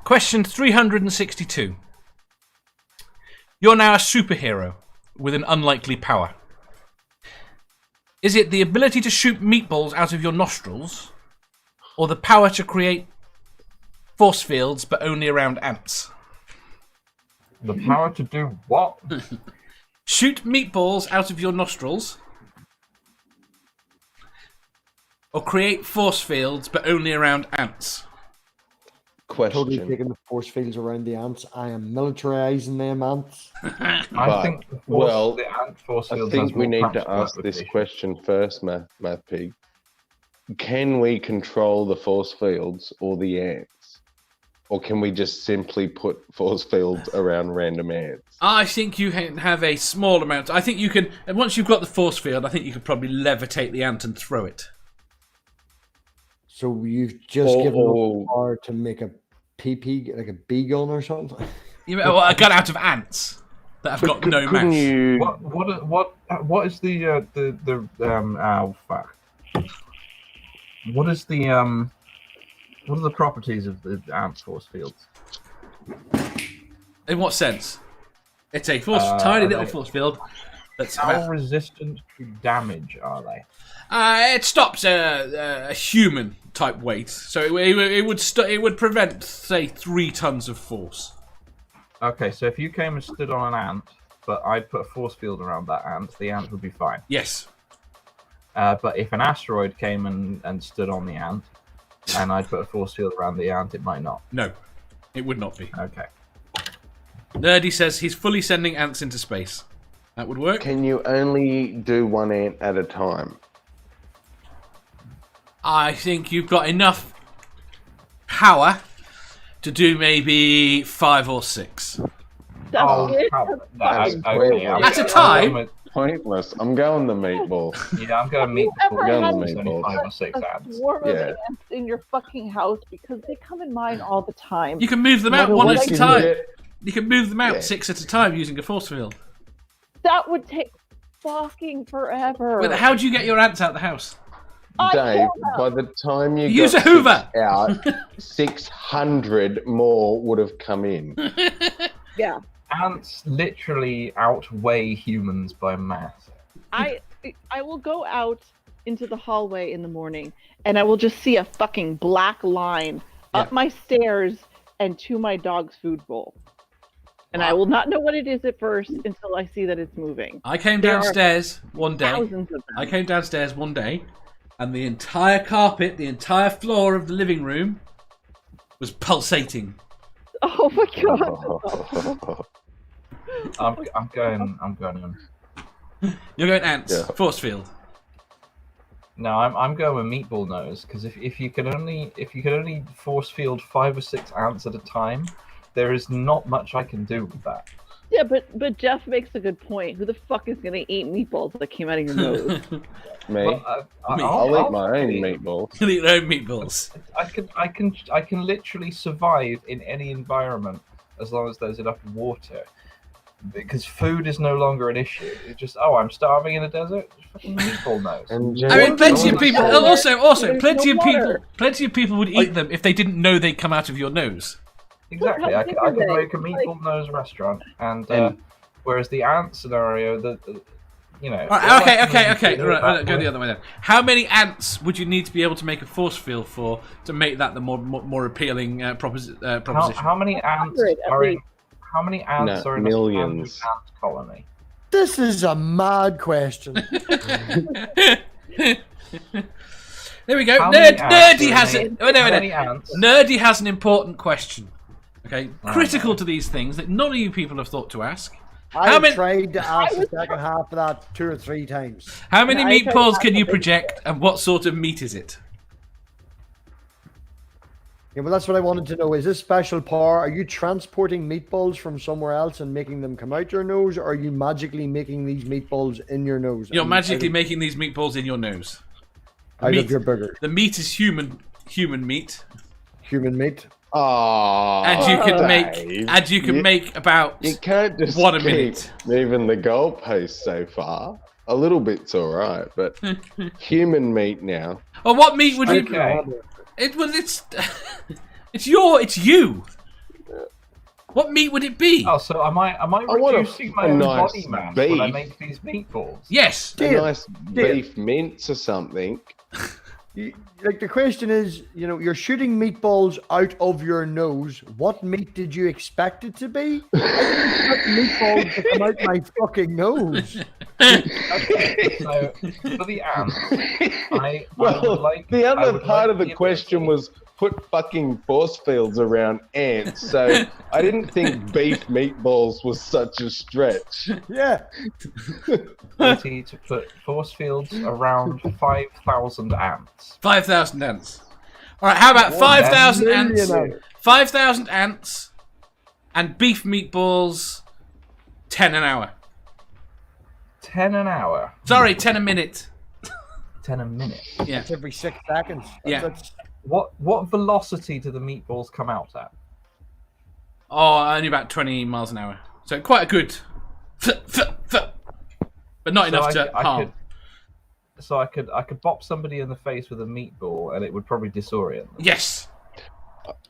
Question 362. You're now a superhero with an unlikely power. Is it the ability to shoot meatballs out of your nostrils, or the power to create force fields but only around ants? The power to do what? Shoot meatballs out of your nostrils, or create force fields but only around ants? Totally taking the force fields around the ants. I am militarizing them ants. I think the ant force fields. I think we need to ask this question first, MathPig. Can we control the force fields or the ants? Or can we just simply put force fields around random ants? I think you can have a small amount. I think you can, and once you've got the force field, I think you could probably levitate the ant and throw it. So you've just given up the power to make a PP, like a bee gun or something? A gun out of ants that have got no mass. What is the oh fuck? What is the what are the properties of the ant force fields? In what sense? It's a tiny little force field. That's how resistant to damage are they? It stops a human type weight, so it would prevent, say, 3 tons of force. Okay, so if you came and stood on an ant, but I'd put a force field around that ant, the ant would be fine. Yes. But if an asteroid came and stood on the ant, and I'd put a force field around the ant, it might not. No, it would not be. Okay. Nerdy says he's fully sending ants into space. That would work. Can you only do one ant at a time? I think you've got enough power to do maybe 5 or 6. That's at a time? Pointless. I'm going the meatball. Yeah, I'm going meatball. Ever had the meatballs. 5 or 6 ants. Swarm of ants in your fucking house because they come in mine all the time. You can move them out one at a time. You can move them out 6 at a time using a force field. That would take fucking forever. Wait, how do you get your ants out of the house? Dave, by the time you use a got Hoover out, 600 more would have come in. Yeah. Ants literally outweigh humans by mass. I will go out into the hallway in the morning and I will just see a fucking black line up my stairs and to my dog's food bowl. And I will not know what it is at first until I see that it's moving. I came downstairs one day. And the entire carpet, the entire floor of the living room was pulsating. Oh my god. I'm going on. You're going ants. Force field. No, I'm going with meatball nose because if you can only force field 5 or 6 ants at a time, there is not much I can do with that. Yeah, but Jeff makes a good point. Who the fuck is gonna eat meatballs that came out of your nose? Me. Well, I'll eat my own meatballs. You'll eat your own meatballs. I can literally survive in any environment as long as there's enough water. Because food is no longer an issue. It's just, I'm starving in a desert. Fucking meatball nose. I mean, plenty of people. Also, plenty of people would eat them if they didn't know they'd come out of your nose. Exactly. I could make a meatball nose restaurant, and whereas the ant scenario, Okay. Right, go the other way then. How many ants would you need to be able to make a force field for to make that the more appealing proposition? How many ants are in? How many ants are in millions. a ant colony? This is a mad question. There we go. Nerdy has an important question. Okay, critical to these things that none of you people have thought to ask. I tried to ask the second half of that 2 or 3 times. How many meatballs can you project, and what sort of meat is it? Yeah, well, that's what I wanted to know. Is this special power? Are you transporting meatballs from somewhere else and making them come out your nose, or are you magically making these meatballs in your nose? You're magically making these meatballs in your nose. Out of your burger. The meat is human meat. Human meat. Oh, and you can make about you can't just 1 a minute. Moving the goalpost so far. A little bit's all right, but human meat now. Well, what meat would you? It's you. What meat would it be? Oh, so am I want reducing my a own nice body mass when I beef. make these meatballs? Yes. A nice beef mince or something. Like the question is, you're shooting meatballs out of your nose. What meat did you expect it to be? I didn't expect meatballs to come out my fucking nose. Okay, so for the ants, I would like. The I other would part like of the question was put fucking force fields around ants, so I didn't think beef meatballs was such a stretch. Yeah. ability to put force fields around 5,000 ants. 5,000 ants. All right, how about 5,000 ants? million 5,000 ants and beef meatballs 10 an hour. 10 an hour. Sorry, 10 a minute. 10 a minute. Yeah. It's every 6 seconds. Yeah. That's What velocity do the meatballs come out at? Oh, only about 20 miles an hour. So quite a good. But not enough to harm. I could bop somebody in the face with a meatball and it would probably disorient them. Yes.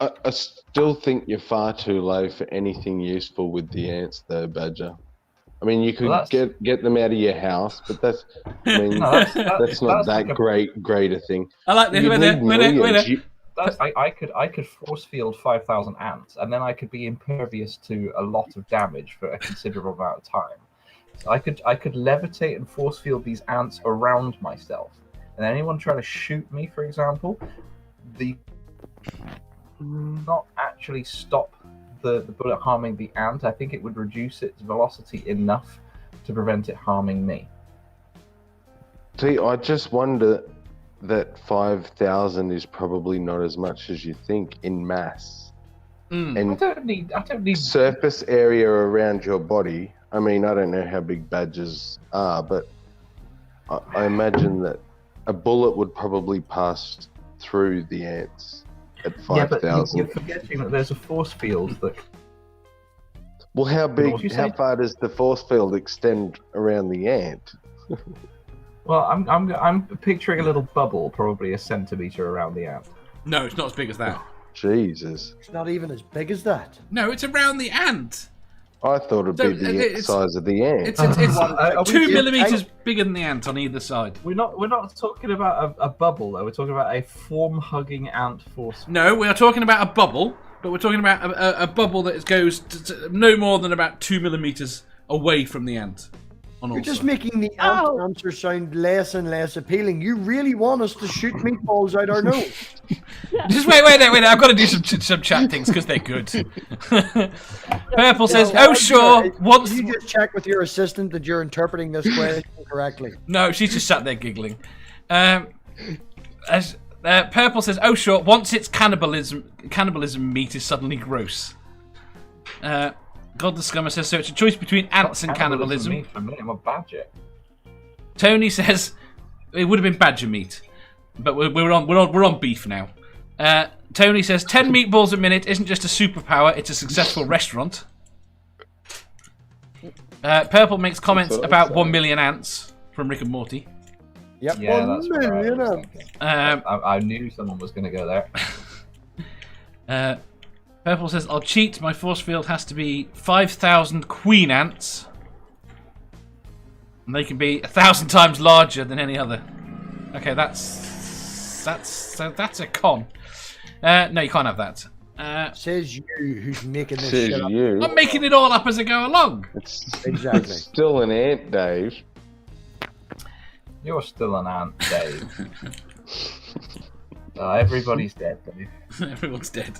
I still think you're far too low for anything useful with the ants, though, Badger. I mean, you could get them out of your house, but that's that's not that great a thing. I like this. I could force field 5,000 ants, and then I could be impervious to a lot of damage for a considerable amount of time. So I could levitate and force field these ants around myself, and anyone trying to shoot me, for example, not actually stop the bullet harming the ant. I think it would reduce its velocity enough to prevent it harming me. See, I just wonder that 5,000 is probably not as much as you think in mass. And I don't need surface area around your body. I mean, I don't know how big badgers are, but I imagine that a bullet would probably pass through the ants at 5,000. You're forgetting that there's a force field that. Well, how far does the force field extend around the ant? Well, I'm picturing a little bubble, probably a centimeter around the ant. No, it's not as big as that. Jesus. It's not even as big as that. No, it's around the ant. I thought it'd be the size of the ant. It's 2 millimeters bigger than the ant on either side. We're not talking about a bubble though. We're talking about a form-hugging ant force. No, we are talking about a bubble, but we're talking about a bubble that goes to no more than about 2 millimeters away from the ant. You're just making the ant answer sound less and less appealing. You really want us to shoot meatballs out our nose? Just wait. I've got to do some chat things because they're good. Purple says, "Oh sure." Once you just check with your assistant that you're interpreting this question correctly. No, she's just sat there giggling. As Purple says, "Oh sure." Once it's cannibalism meat is suddenly gross. God the Scummer says, so it's a choice between ants and cannibalism. I'm a badger. Tony says it would have been badger meat, but we're on beef now. Tony says 10 meatballs a minute isn't just a superpower; it's a successful restaurant. Purple makes comments about 1 million ants from Rick and Morty. Yep. Yeah, that's right. I knew someone was going to go there. Purple says, I'll cheat. My force field has to be 5,000 queen ants. And they can be 1,000 times larger than any other. Okay, that's a con. No, you can't have that. Says you, who's making this Says shit up. you. I'm making it all up as I go along. Exactly. It's still an ant, Dave. You're still an ant, Dave. Everybody's dead, Dave. Everyone's dead.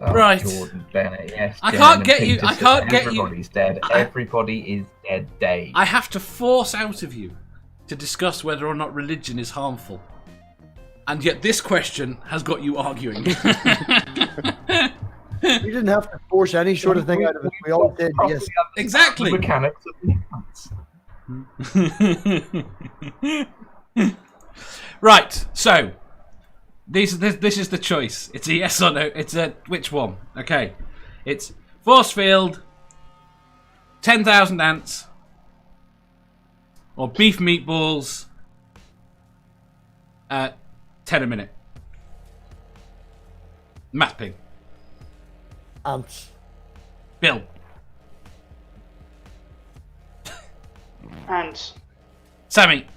Oh, Right. Jordan Bennett, yes. I can't get you. Everybody's dead. Everybody is dead, Dave. I have to force out of you to discuss whether or not religion is harmful. And yet this question has got you arguing. We didn't have to force any sort of thing out of it. We all did, yes. Exactly. The mechanics of the ants. Right, so this is the choice. It's a yes or no. It's a which one? Okay, it's force field, 10,000 ants, or beef meatballs at 10 a minute. MathPig. Ants. Bill. Ants. Sammy.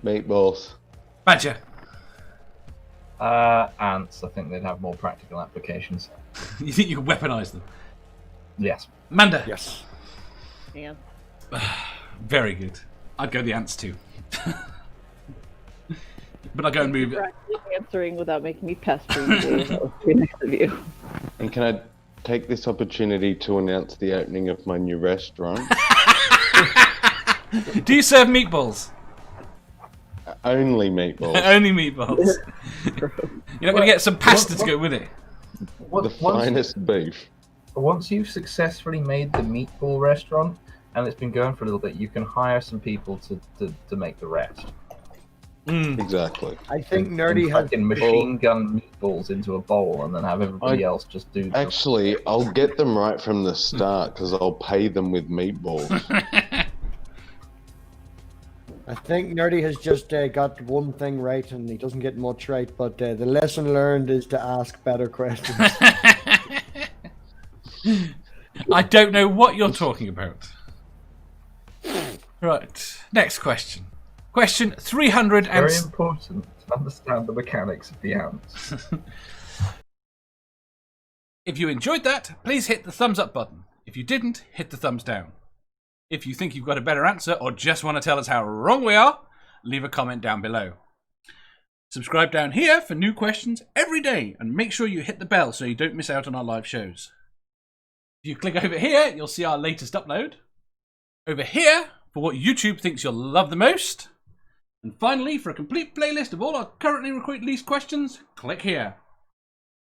Meatballs. Badger. Ants. I think they'd have more practical applications. You think you can weaponize them? Yes. Amanda. Yes. Yeah. Very good. I'd go the ants too. But I'll go and move it. You're actually answering without making me pester you. Dave. That was very nice of you. And can I take this opportunity to announce the opening of my new restaurant? Do you serve meatballs? Only meatballs. Only meatballs. You're not going to get some pasta to go with it. The finest beef. Once you've successfully made the meatball restaurant and it's been going for a little bit, you can hire some people to make the rest. Exactly. I think Nerdy has fucking machine gun meatballs into a bowl and then have everybody else just do. Actually, I'll get them right from the start because I'll pay them with meatballs. I think Nerdy has just got one thing right, and he doesn't get much right. But the lesson learned is to ask better questions. I don't know what you're talking about. Right, next question. Question 300 and... Very important to understand the mechanics of the ants. If you enjoyed that, please hit the thumbs up button. If you didn't, hit the thumbs down. If you think you've got a better answer or just want to tell us how wrong we are, leave a comment down below. Subscribe down here for new questions every day and make sure you hit the bell so you don't miss out on our live shows. If you click over here, you'll see our latest upload. Over here, for what YouTube thinks you'll love the most. And finally, for a complete playlist of all our currently released questions, click here.